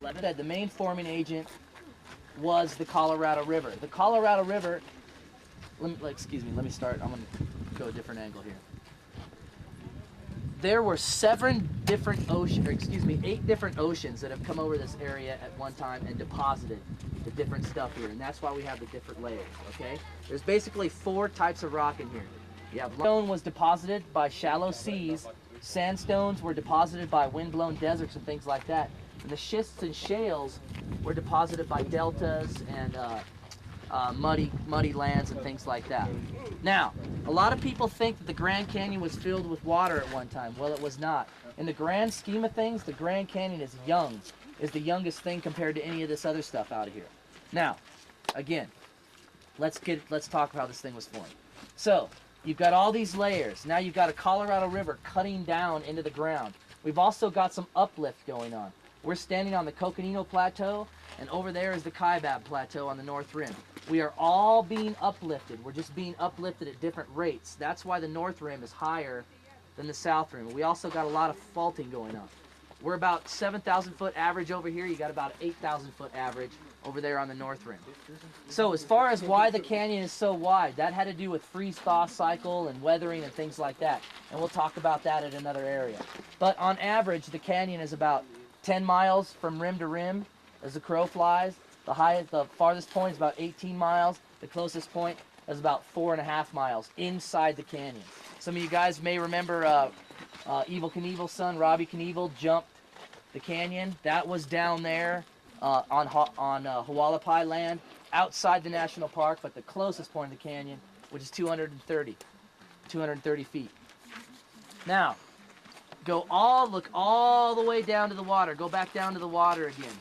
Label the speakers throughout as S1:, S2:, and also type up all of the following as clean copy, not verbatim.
S1: The main forming agent was the Colorado River. The Colorado River, excuse me, let me start. I'm going to go a different angle here. There were 8 different oceans that have come over this area at one time and deposited the different stuff here, and that's why we have the different layers, okay? There's basically 4 types of rock in here. You have limestone was deposited by shallow seas, sandstones were deposited by wind-blown deserts and things like that, and the schists and shales were deposited by deltas and muddy lands and things like that. Now, a lot of people think that the Grand Canyon was filled with water at one time. Well, it was not. In the grand scheme of things, the Grand Canyon is the youngest thing compared to any of this other stuff out of here. Now, again, let's talk about how this thing was formed. So, you've got all these layers. Now you've got a Colorado River cutting down into the ground. We've also got some uplift going on. We're standing on the Coconino Plateau, and over there is the Kaibab Plateau on the North Rim. We are all being uplifted. We're just being uplifted at different rates. That's why the North Rim is higher than the South Rim. We also got a lot of faulting going on. We're about 7,000 foot average over here. You got about 8,000 foot average over there on the North Rim. So as far as why the canyon is so wide, that had to do with freeze-thaw cycle and weathering and things like that. And we'll talk about that at another area. But on average, the canyon is about 10 miles from rim to rim as the crow flies. The farthest point is about 18 miles. The closest point is about 4.5 miles inside the canyon. Some of you guys may remember Evel Knievel's son, Robbie Knievel, jumped the canyon. That was down there on Hualapai land, outside the national park, but the closest point of the canyon, which is 230 feet. Now, look all the way down to the water. Go back down to the water again.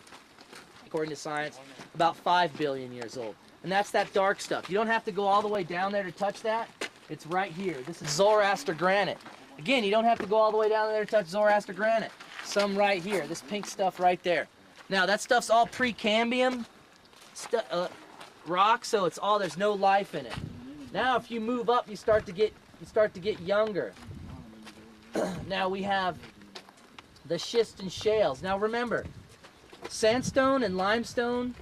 S1: According to science, about 5 billion years old. And that's that dark stuff. You don't have to go all the way down there to touch that. It's right here. This is Zoroaster granite. Again, you don't have to go all the way down there to touch Zoroaster granite. Some right here. This pink stuff right there. Now, that stuff's all Precambrian rock, so there's no life in it. Now, if you move up, you start to get younger. Now we have the schist and shales. Now remember, sandstone and limestone,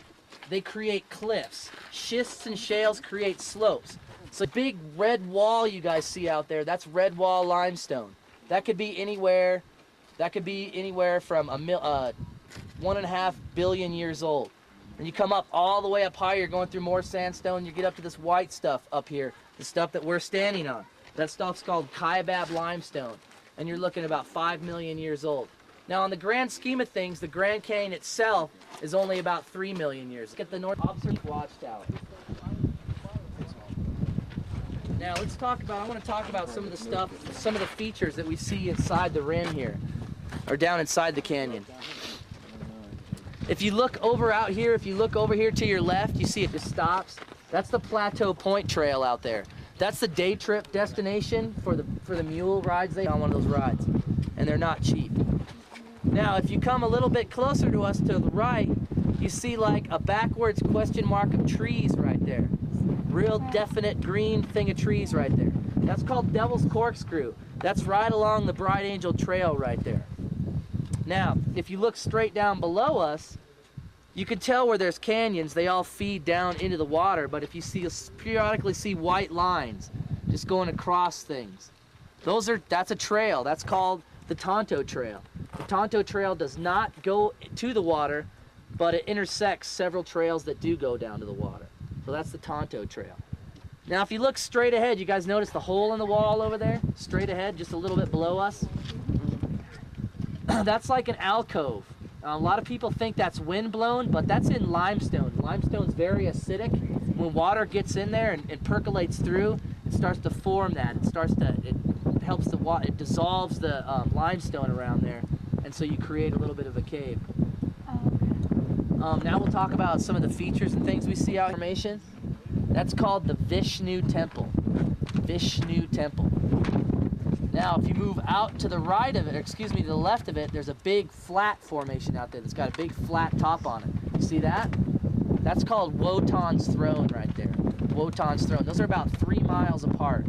S1: they create cliffs. Schists and shales create slopes. So the big red wall you guys see out there, that's red wall limestone. That could be anywhere from 1.5 billion years old. And you come up all the way up high, you're going through more sandstone, you get up to this white stuff up here, the stuff that we're standing on. That stuff's called Kaibab limestone. And you're looking at about 5 million years old. Now, on the grand scheme of things, the Grand Canyon itself is only about 3 million years. Look at the North Observation Watchtower. Now, I want to talk about some of the features that we see inside the rim here, or down inside the canyon. If you look over here to your left, you see it just stops. That's the Plateau Point Trail out there. That's the day trip destination for the mule rides. They on one of those rides, and they're not cheap. Now, if you come a little bit closer to us to the right, you see like a backwards question mark of trees right there. Real definite green thing of trees right there. That's called Devil's Corkscrew. That's right along the Bright Angel Trail right there. Now, if you look straight down below us, you can tell where there's canyons. They all feed down into the water, but if you periodically see white lines just going across things, that's a trail. That's called the Tonto Trail. The Tonto Trail does not go to the water, but it intersects several trails that do go down to the water. So that's the Tonto Trail. Now, if you look straight ahead, you guys notice the hole in the wall over there? Straight ahead, just a little bit below us? That's like an alcove. A lot of people think that's wind-blown, but that's in limestone. Limestone's very acidic. When water gets in there and percolates through, it starts to form that. It dissolves the limestone around there, and so you create a little bit of a cave. Now we'll talk about some of the features and things we see out in formation. That's called the Vishnu Temple. Vishnu Temple. Now, if you move out to the right of it, to the left of it, there's a big flat formation out there that's got a big flat top on it. You see that? That's called Wotan's Throne right there. Wotan's Throne. Those are about 3 miles apart,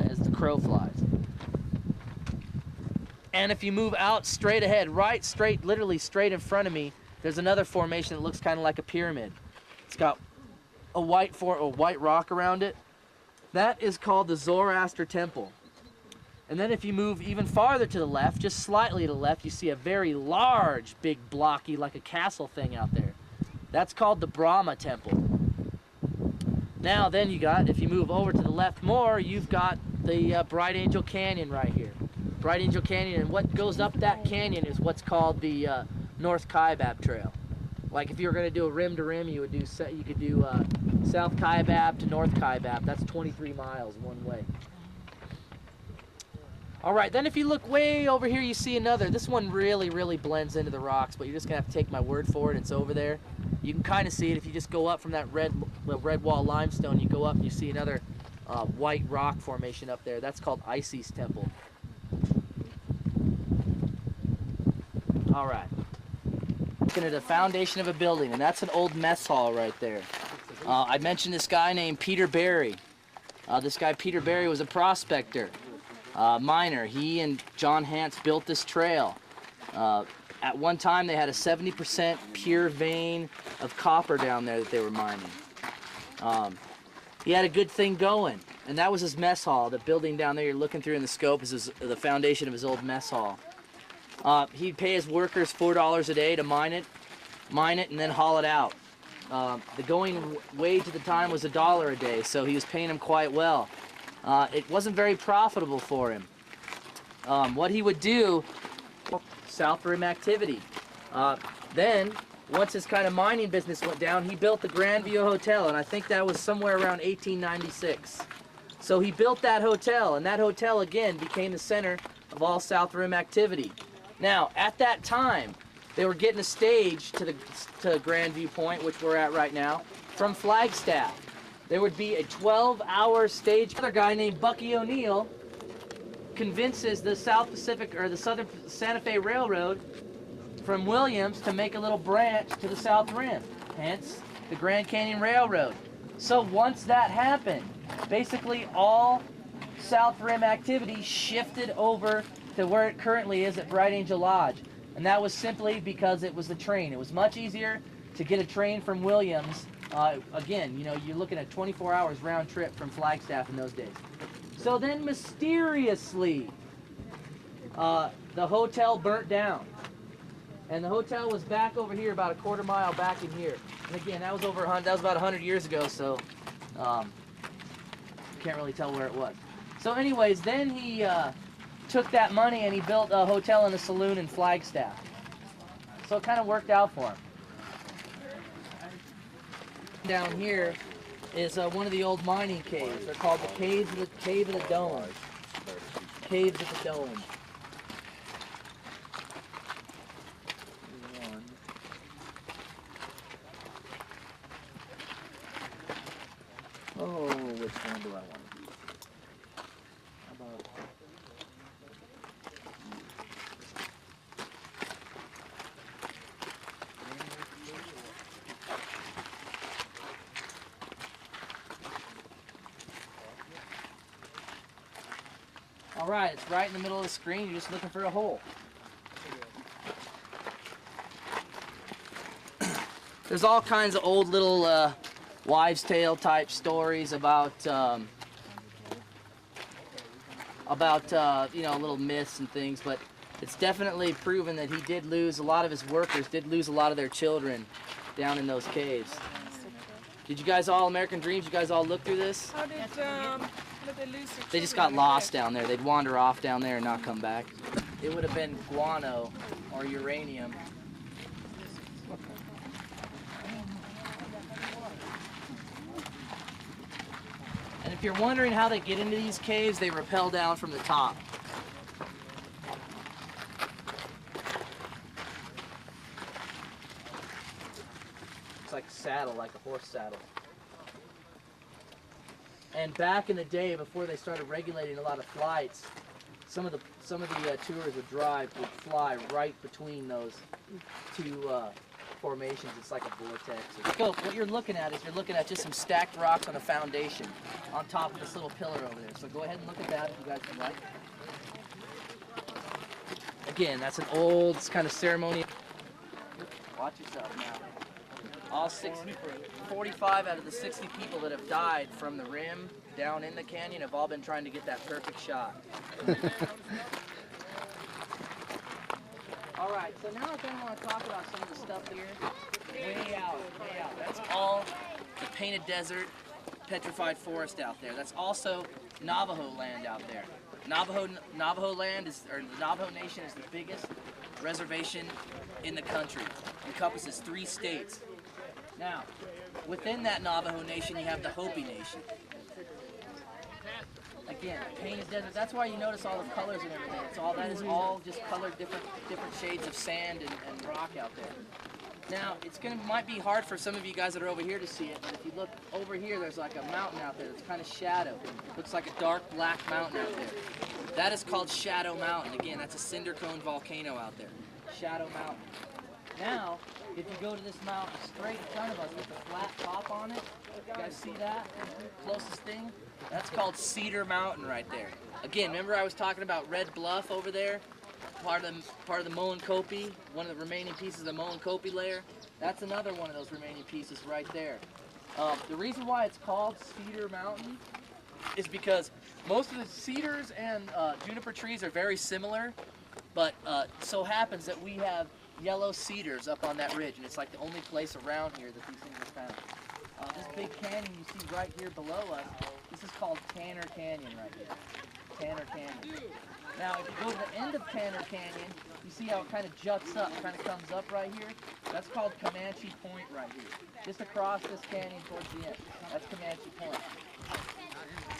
S1: as the crow flies. And if you move out straight ahead, right straight, literally straight in front of me, there's another formation that looks kind of like a pyramid. It's got a white rock around it. That is called the Zoroaster Temple. And then if you move even farther to the left, just slightly to the left, you see a very large, big, blocky, like a castle thing out there. That's called the Brahma Temple. Now then if you move over to the left more, you've got the Bright Angel Canyon right here. Bright Angel Canyon, and what goes up that canyon is what's called the North Kaibab Trail. Like if you were going to do a rim to rim, you could do South Kaibab to North Kaibab. That's 23 miles one way. All right, then if you look way over here, you see another. This one really, really blends into the rocks, but you're just gonna have to take my word for it. It's over there. You can kind of see it if you just go up from that red wall limestone. You go up and you see another white rock formation up there. That's called Isis Temple. All right. Looking at the foundation of a building, and that's an old mess hall right there. I mentioned this guy named Peter Berry. This guy Peter Berry was a prospector. Miner. He and John Hance built this trail. At one time they had a 70% pure vein of copper down there that they were mining. He had a good thing going, and that was his mess hall. The building down there you're looking through in the scope is the foundation of his old mess hall. He'd pay his workers $4 a day to mine it and then haul it out. The going wage at the time was $1 a day, so he was paying them quite well. It wasn't very profitable for him. What he would do, South Rim activity. Then, once his kind of mining business went down, he built the Grandview Hotel, and I think that was somewhere around 1896. So he built that hotel, and that hotel again became the center of all South Rim activity. Now, at that time, they were getting a stage to Grandview Point, which we're at right now, from Flagstaff. There would be a 12-hour stage. Another guy named Bucky O'Neill convinces the South Pacific or the Southern Santa Fe Railroad from Williams to make a little branch to the South Rim, hence the Grand Canyon Railroad. So once that happened, basically all South Rim activity shifted over to where it currently is at Bright Angel Lodge. And that was simply because it was the train. It was much easier to get a train from Williams. Again, you know, you're looking at 24 hours round trip from Flagstaff in those days. So then mysteriously, the hotel burnt down. And the hotel was back over here, about a quarter mile back in here. And again, that was about 100 years ago, so can't really tell where it was. So anyways, then he took that money and he built a hotel and a saloon in Flagstaff. So it kind of worked out for him. Down here is one of the old mining caves. They're called the Cave of the Dome. Caves of the Dome. Oh, which one do I want to do? How about... All right, it's right in the middle of the screen. You're just looking for a hole. There's all kinds of old little wives' tale type stories about you know, little myths and things, but it's definitely proven that he did lose a lot of his workers, did lose a lot of their children down in those caves. Did you guys all, American Dreams, you guys all look through this?
S2: How did they lose their
S1: They just got lost down there. They'd wander off down there and not come back. It would have been guano or uranium. And if you're wondering how they get into these caves, they rappel down from the top. It's like a saddle, like a horse saddle. And back in the day, before they started regulating a lot of flights, some of the tours would fly right between those two formations. It's like a vortex. So what you're looking at is just some stacked rocks on a foundation on top of this little pillar over there. So go ahead and look at that if you guys would like. Again, that's an old kind of ceremony. Watch yourself now. All 45 out of the 60 people that have died from the rim down in the canyon have all been trying to get that perfect shot. All right, so now I kind of want to talk about some of the stuff here. Way out, way out. That's all the painted desert, petrified forest out there. That's also Navajo land out there. Navajo land is, or the Navajo Nation is the biggest reservation in the country. It encompasses 3 states. Now, within that Navajo Nation, you have the Hopi Nation. Again, painted desert. That's why you notice all the colors and everything. That is all just colored different shades of sand and rock out there. Now, might be hard for some of you guys that are over here to see it, but if you look over here, there's like a mountain out there that's kind of shadowed. Looks like a dark black mountain out there. That is called Shadow Mountain. Again, that's a cinder cone volcano out there. Shadow Mountain. Now, if you go to this mountain straight in front of us with the flat top on it, you guys see that? Closest thing? That's called Cedar Mountain right there. Again, remember I was talking about Red Bluff over there? Part of the Moenkopi, one of the remaining pieces of the Moenkopi layer. That's another one of those remaining pieces right there. The reason why it's called Cedar Mountain is because most of the cedars and juniper trees are very similar, but so happens that we have yellow cedars up on that ridge, and it's like the only place around here that these things are found. This big canyon you see right here below us, this is called Tanner Canyon right here. Tanner Canyon. Now, if you go to the end of Tanner Canyon, you see how it kind of juts up, kind of comes up right here? That's called Comanche Point right here. Just across this canyon towards the end. That's Comanche Point.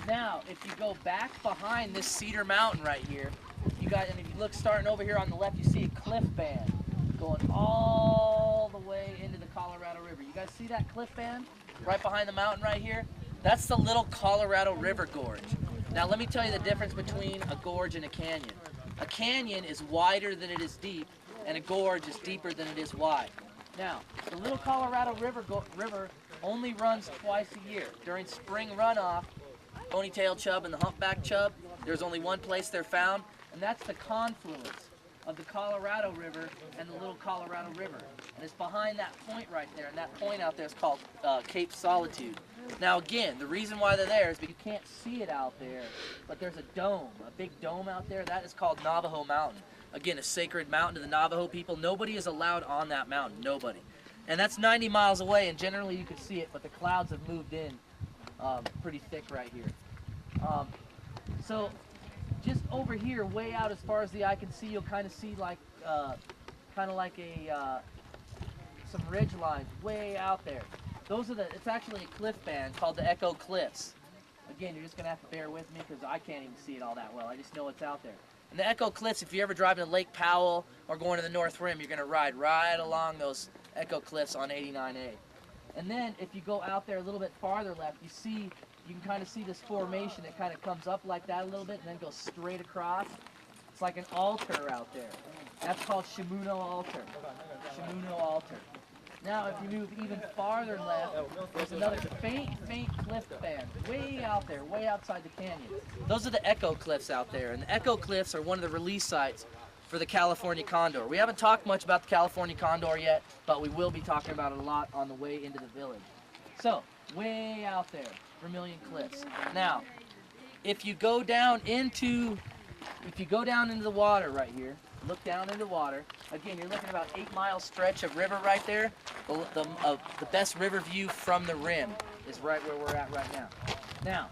S1: Now, if you go back behind this Cedar Mountain right here, and if you look starting over here on the left, you see a cliff band going all the way into the Colorado River. You guys see that cliff band right behind the mountain right here? That's the Little Colorado River Gorge. Now let me tell you the difference between a gorge and a canyon. A canyon is wider than it is deep, and a gorge is deeper than it is wide. Now, the Little Colorado River only runs twice a year. During spring runoff, Ponytail Chub and the Humpback Chub, there's only one place they're found, and that's the confluence of the Colorado River and the Little Colorado River. And it's behind that point right there, and that point out there is called Cape Solitude. Now again, the reason why they're there is because you can't see it out there, but there's a dome, a big dome out there. That is called Navajo Mountain. Again, a sacred mountain to the Navajo people. Nobody is allowed on that mountain, nobody. And that's 90 miles away, and generally you can see it, but the clouds have moved in pretty thick right here. So just over here, way out as far as the eye can see, you'll kind of see like, some ridge lines way out there. It's actually a cliff band called the Echo Cliffs. Again, you're just gonna have to bear with me because I can't even see it all that well. I just know it's out there. And the Echo Cliffs, if you ever drive to Lake Powell or going to the North Rim, you're gonna ride right along those Echo Cliffs on 89A. And then if you go out there a little bit farther left, you can kind of see this formation that kind of comes up like that a little bit and then goes straight across. It's like an altar out there. That's called Shimuno Altar. Shimuno Altar. Now, if you move even farther left, there's another faint cliff band way out there, way outside the canyon. Those are the Echo Cliffs out there, and the Echo Cliffs are one of the release sites for the California Condor. We haven't talked much about the California Condor yet, but we will be talking about it a lot on the way into the village. So, way out there, Vermilion Cliffs. Now, if you go down into the water right here, look down into the water. Again, you're looking at about 8-mile stretch of river right there. The best river view from the rim is right where we're at right now. Now,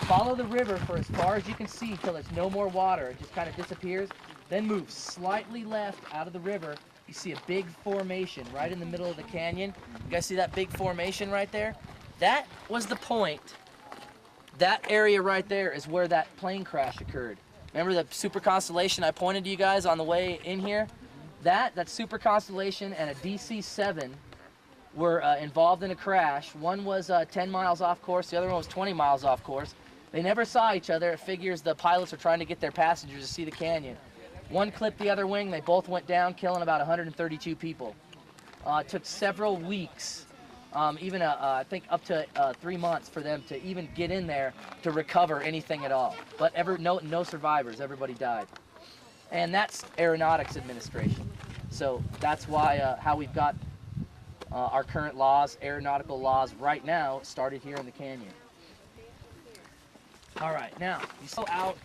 S1: follow the river for as far as you can see till there's no more water. It just kind of disappears. Then move slightly left out of the river. You see a big formation right in the middle of the canyon. You guys see that big formation right there? That was the point. That area right there is where that plane crash occurred. Remember the super constellation I pointed to you guys on the way in here? That super constellation and a DC-7 were involved in a crash. One was 10 miles off course, the other one was 20 miles off course. They never saw each other. It figures the pilots are trying to get their passengers to see the canyon. One clipped the other wing, they both went down, killing about 132 people. It took several weeks, I think up to 3 months for them to even get in there to recover anything at all. But no survivors, everybody died. And that's Aeronautics Administration. So that's why how we've got our current laws, aeronautical laws right now, started here in the canyon. All right, now you see out,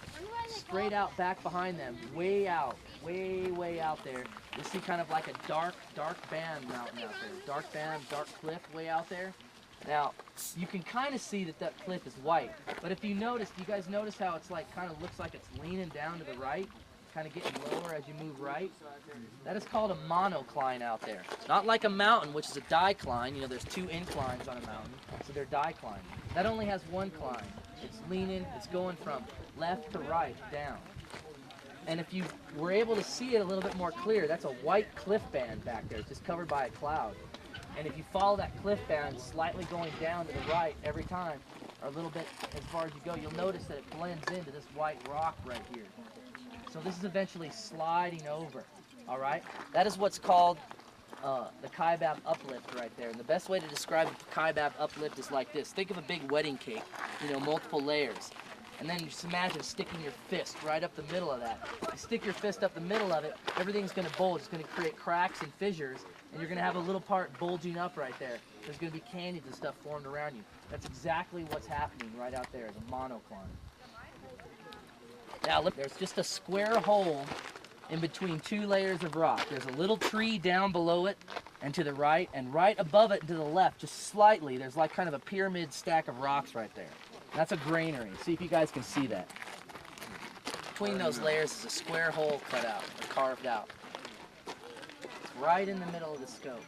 S1: straight out back behind them, way out, way out there. You'll see kind of like a dark band mountain out there. Dark band, dark cliff way out there. Now, you can kind of see that that cliff is white, but if you notice, you guys notice how it's like kind of looks like it's leaning down to the right, kind of getting lower as you move right? That is called a monocline out there. Not like a mountain, which is a dicline. You know, there's two inclines on a mountain, so they're dicline. That only has one climb. It's leaning, it's going from left to right, down. And if you were able to see it a little bit more clear, that's a white cliff band back there. It's just covered by a cloud. And if you follow that cliff band slightly going down to the right every time, or a little bit as far as you go, you'll notice that it blends into this white rock right here. So this is eventually sliding over, all right? That is what's called the Kaibab uplift right there. And the best way to describe the Kaibab uplift is like this. Think of a big wedding cake, you know, multiple layers. And then just imagine sticking your fist right up the middle of that. You stick your fist up the middle of it, everything's going to bulge. It's going to create cracks and fissures, and you're going to have a little part bulging up right there. There's going to be canyons and stuff formed around you. That's exactly what's happening right out there, the monocline. Now look, there's just a square hole in between two layers of rock. There's a little tree down below it and to the right, and right above it and to the left, just slightly, there's like kind of a pyramid stack of rocks right there. That's a granary. See if you guys can see that. Between those layers is a square hole cut out, or carved out. Right in the middle of the scope.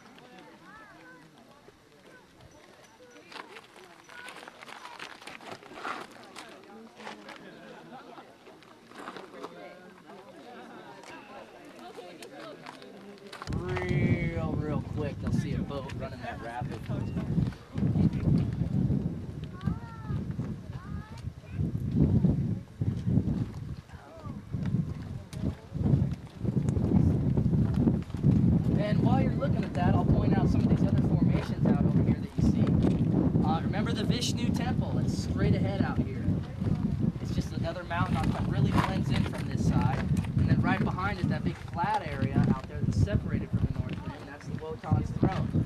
S1: Real quick, they'll see a boat running that rapid. And while you're looking at that, I'll point out some of these other formations out over here that you see. Remember the Vishnu Temple? It's straight ahead out here. It's just another mountain that really blends in from this side. And then right behind it, that big flat area out there that's separated from the North Rim, that's the Wotan's throne.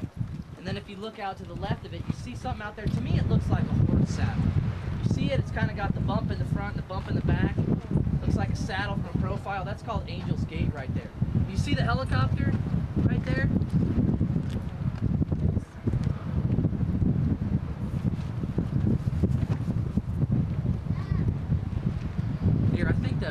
S1: And then if you look out to the left of it, you see something out there. To me, it looks like a horse saddle. You see it? It's kind of got the bump in the front and the bump in the back. Looks like a saddle from a profile. That's called Angel's Gate right there. You see the helicopter right there? Here, I think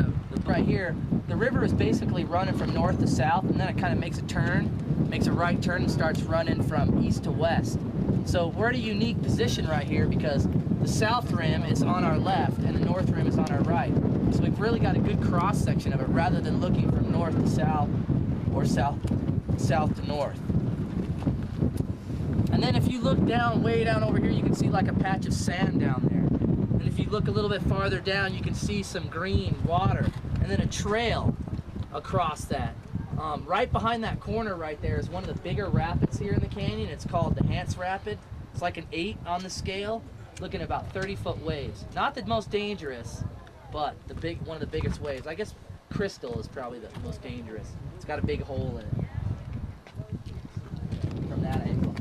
S1: right here, the river is basically running from north to south, and then it kind of makes a turn, makes a right turn, and starts running from east to west. So we're at a unique position right here because the south rim is on our left and the north rim is on our right. So we've really got a good cross section of it rather than looking from north to south or south to north. And then if you look down, way down over here, you can see like a patch of sand down there. And if you look a little bit farther down, you can see some green water and then a trail across that. Right behind that corner right there is one of the bigger rapids here in the canyon. It's called the Hance Rapid. It's like an 8 on the scale, looking at about 30-foot waves. Not the most dangerous, but one of the biggest waves. I guess Crystal is probably the most dangerous. It's got a big hole in it. From that angle.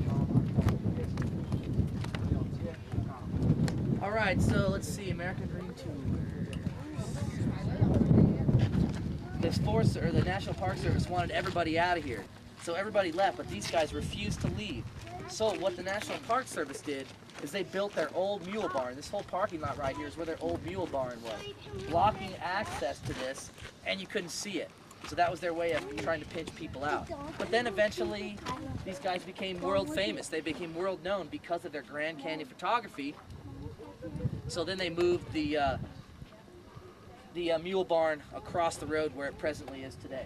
S1: All right, so let's see, American Green Tour. The National Park Service wanted everybody out of here, so everybody left, but these guys refused to leave. So what the National Park Service did is they built their old mule barn. This whole parking lot right here is where their old mule barn was, blocking access to this, and you couldn't see it. So that was their way of trying to pinch people out. But then eventually, these guys became world famous. They became world known because of their Grand Canyon photography. So then they moved the mule barn across the road where it presently is today.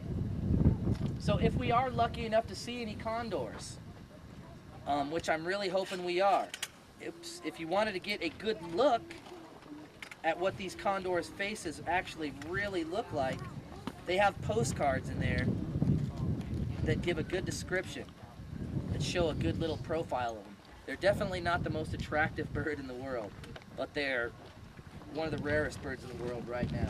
S1: So if we are lucky enough to see any condors, which I'm really hoping we are, if you wanted to get a good look at what these condors' faces actually really look like, they have postcards in there that give a good description, that show a good little profile of them. They're definitely not the most attractive bird in the world, but they're one of the rarest birds in the world right now.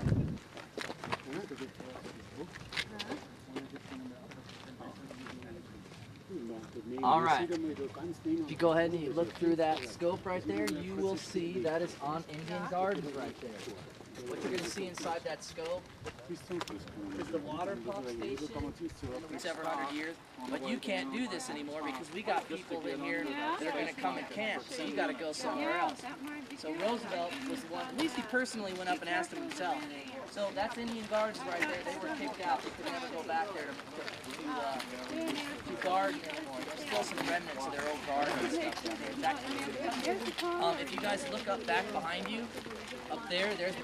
S1: All right. If you go ahead and you look through that scope right there, you will see that is on Indian Gardens right there. What you're going to see inside that scope is the water pump station several hundred years. But you can't do this anymore because we got people in here that are going to come and camp, so you got to go somewhere else. So Roosevelt was the one, at least he personally went up and asked him himself. So that's Indian Gardens right there. They were kicked out. They could never go back there to garden anymore. There's still some remnants of their old garden and stuff down there. That community. If you guys look up back behind you, up there, there's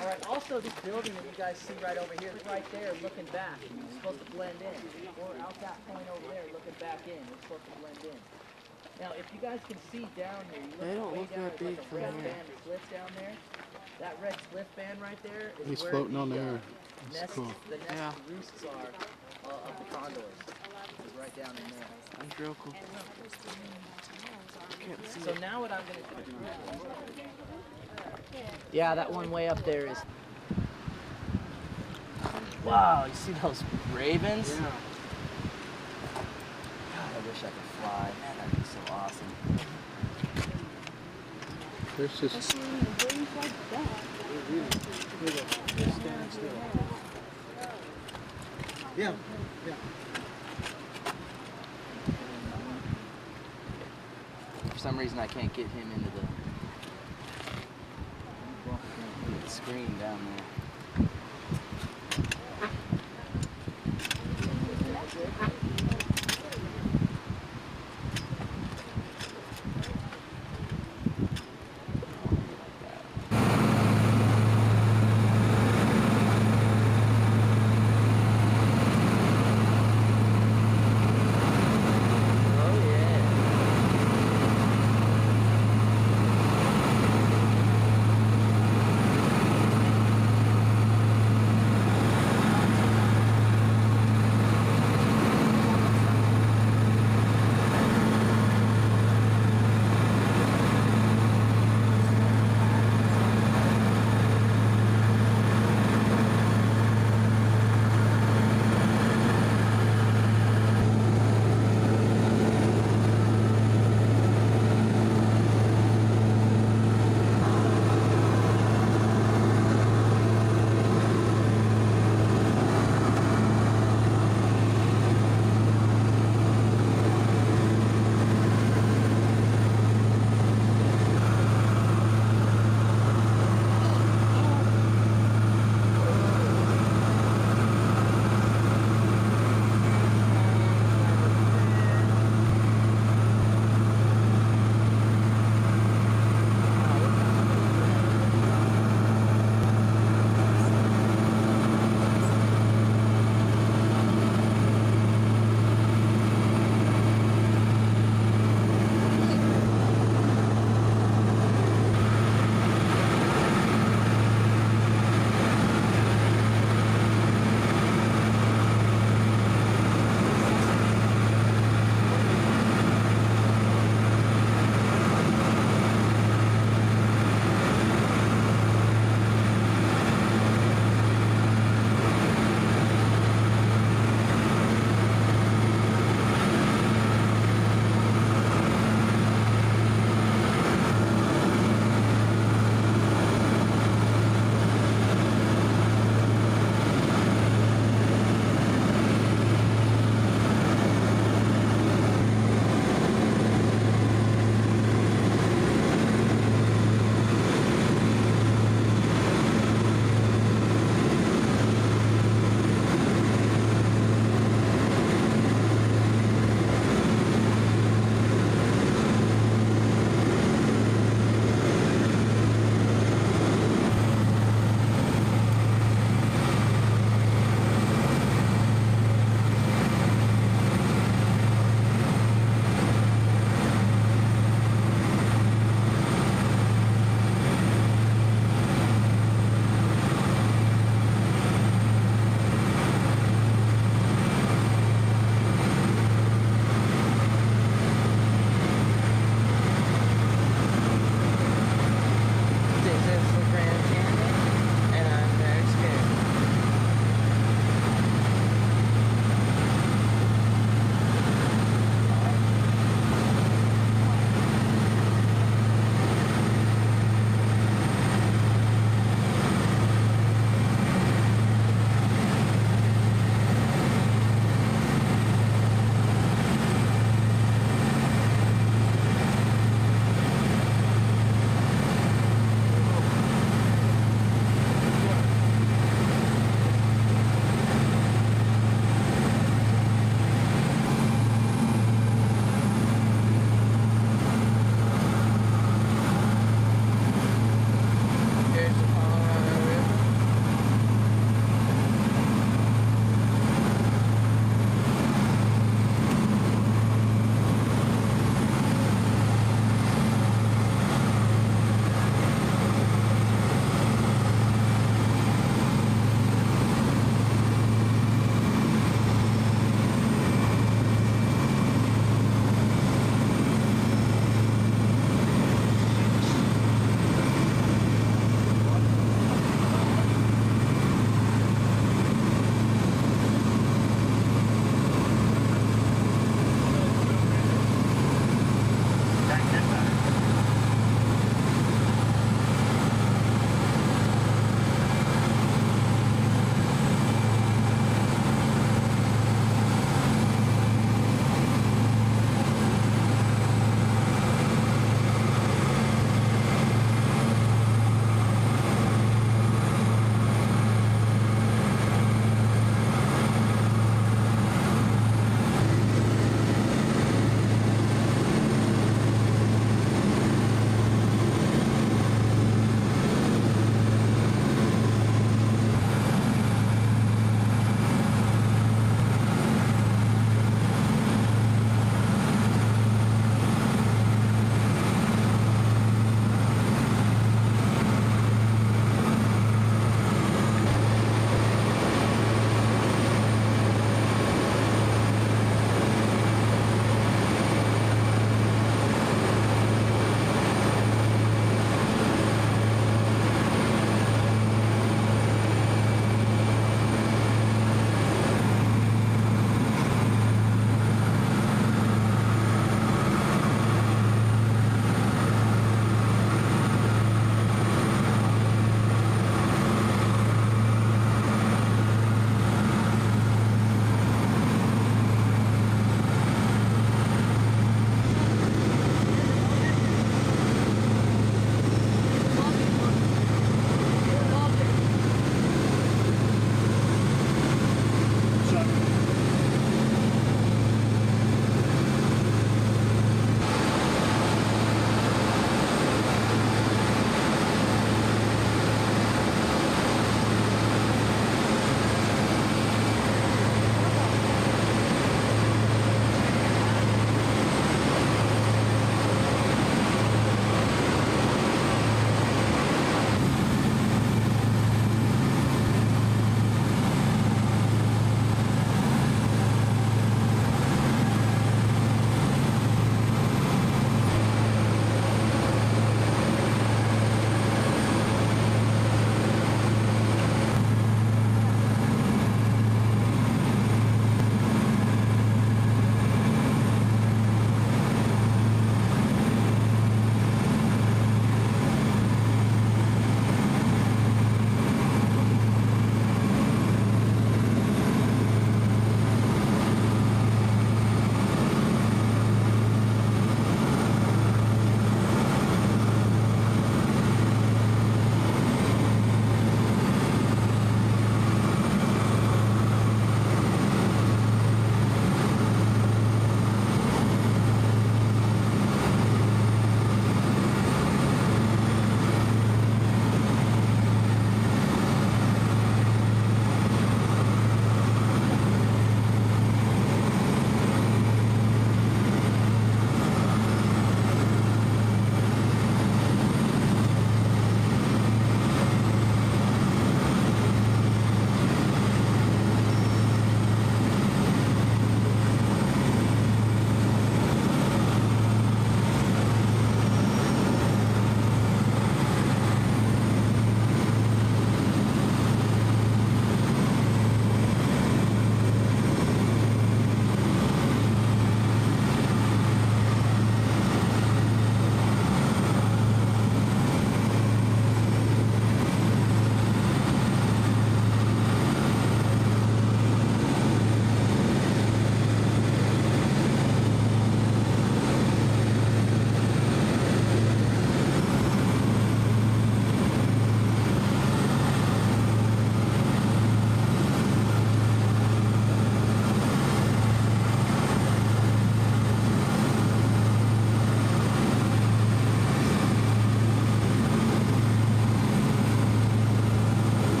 S1: all right, also this building that you guys see right over here, right there, looking back, it's supposed to blend in. Or out that point over there, looking back in, it's supposed to blend in. Now, if you guys can see down here, you look way down, there's like a red band of cliff down there. That red cliff band right there is
S3: He's
S1: where
S3: floating on
S1: the
S3: there.
S1: nest,
S3: Cool.
S1: the nest roosts are of the condors. It's right down in there.
S4: That's real cool.
S1: So now what I'm going to do... Yeah, that one way up there is... Wow, you see those ravens?
S3: Yeah.
S1: God, I wish I could fly. Man, that'd be so awesome.
S3: There's just yeah.
S1: For some reason, I can't get him into the screen down there.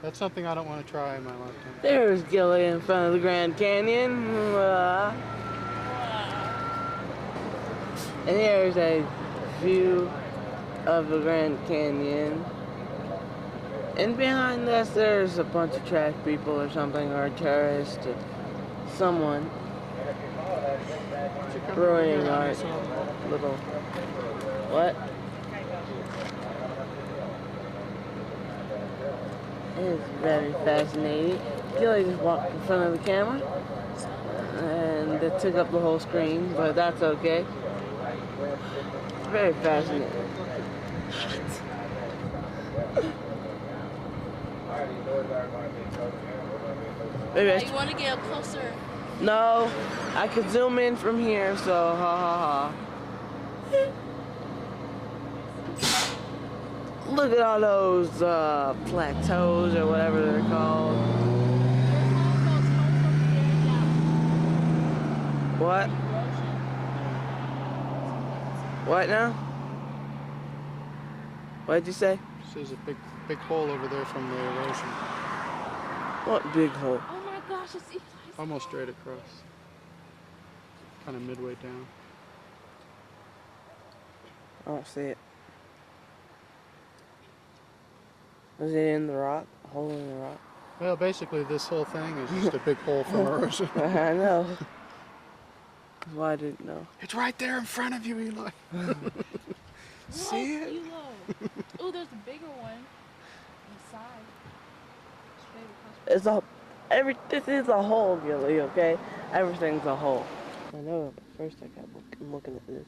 S3: That's something I don't want to try in my lifetime.
S4: There's Gilly in front of the Grand Canyon. And here's a view of the Grand Canyon. And behind us there's a bunch of trash people or something, or a tourist, or someone ruining our little... What? It's very fascinating. Gilly just walked in front of the camera and it took up the whole screen, but that's okay. It's very fascinating. Maybe
S2: You want to get closer?
S4: No, I could zoom in from here, so ha ha ha. Look at all those plateaus or whatever they're called. What? What now? What'd you say?
S3: There's a big hole over there from the erosion.
S4: What big hole?
S2: Oh my gosh, it's Eli.
S3: Almost straight across. Kind of midway down.
S4: I don't see it. Is it in the rock? A hole in the rock?
S3: Well, basically this whole thing is just a big hole from erosion.
S4: I know. That's why I didn't know.
S3: It's right there in front of you, Eli. See it?
S2: Oh, there's a bigger one inside.
S4: It's this is a hole, Gilly, okay? Everything's a hole. I know, but first I got looking at this.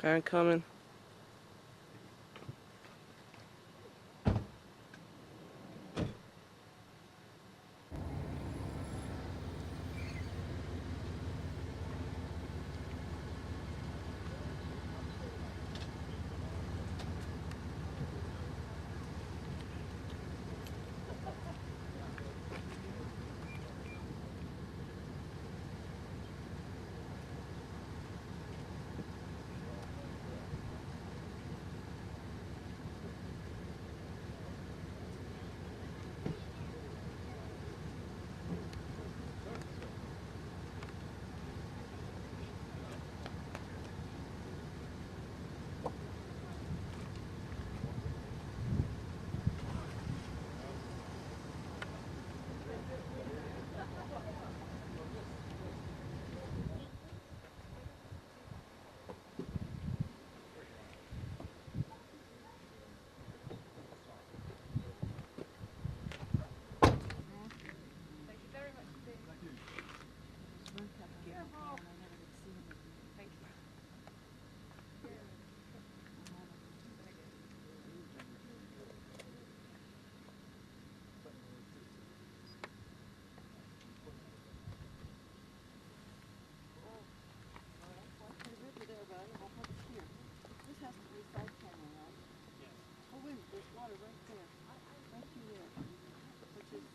S4: Kind of coming.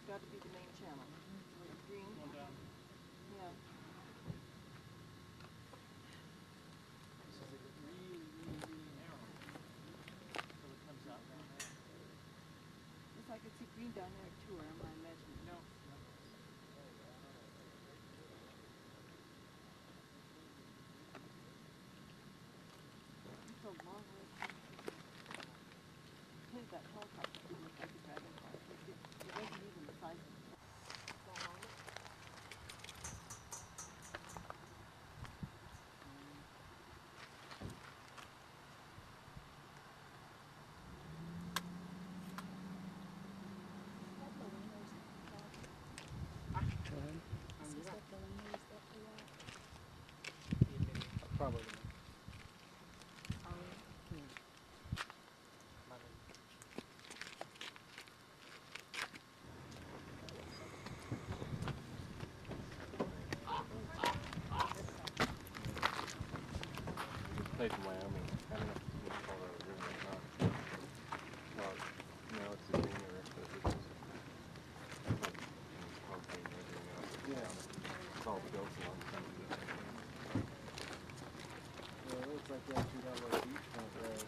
S1: Got to be the main channel. Green. Yeah. This is really narrow. So it comes out down there. Yes, I could see green down there too, or am I imagining? No.
S3: Probably. Place in Wyoming. I don't know if it's Colorado River or not. Well, no, it's the Green River, but it's just Hopi River, it's all built along some of the.
S5: Yeah, it looks like they actually got like beachfront road.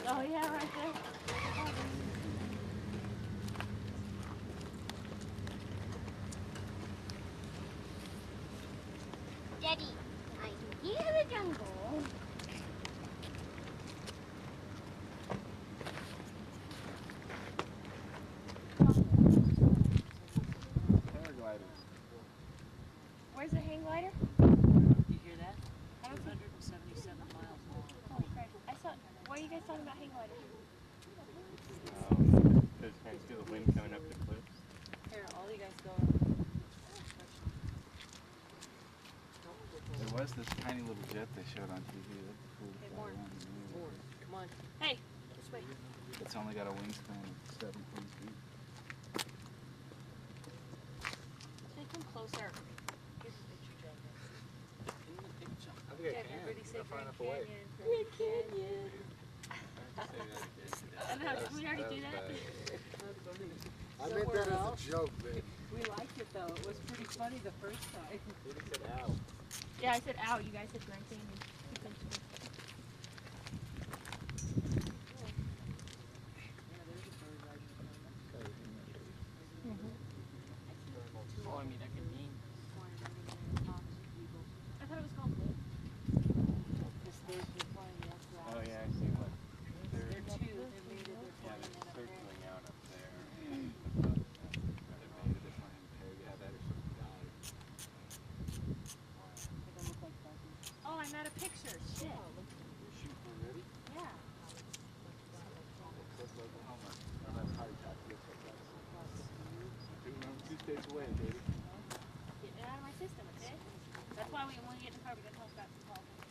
S2: Oh yeah, right there.
S6: Daddy, I'm here in the jungle.
S5: Paragliders.
S2: Where's the hang glider?
S7: You hear that?
S2: I don't think.
S7: 277 miles long.
S2: Holy crap! I saw. Why are you guys talking about hang glider?
S3: Because can you feel the wind coming up the cliffs?
S7: Here, all you guys go.
S5: There was this tiny little jet they showed on TV. That'd be cool to
S7: Hey,
S5: fly
S7: Morton.
S5: around in the
S7: Forward.
S5: air.
S7: Come on.
S2: Hey,
S7: This way.
S5: It's only got a wingspan of 17 feet.
S2: should I come closer?
S7: Here's a picture, Jacob. In the picture.
S5: I think
S7: Jacob, everybody say Grand Canyon.
S2: Grand Canyon. I know. Did we already do that?
S5: I meant that as a joke, babe.
S7: We liked it though. It was pretty funny the first time.
S2: Yeah, I said ow. You guys said Grand Canyon. You can too.
S7: Yeah, there's a bird riding around.
S1: Oh, I mean, I can mean.
S2: I thought it was called blue.
S7: Because they're flying up grass.
S3: Oh yeah, I see one.
S7: They're two. They're mated. They're
S3: Yeah,
S7: flying
S3: they're
S7: in up there.
S3: circling out up there.
S7: They don't look like buzzards.
S2: Oh, I'm out of pictures. Shit. Yeah.
S5: Two states away, baby.
S2: Get it out of my system, okay? That's why when we get in the car, we gotta talk about some politics.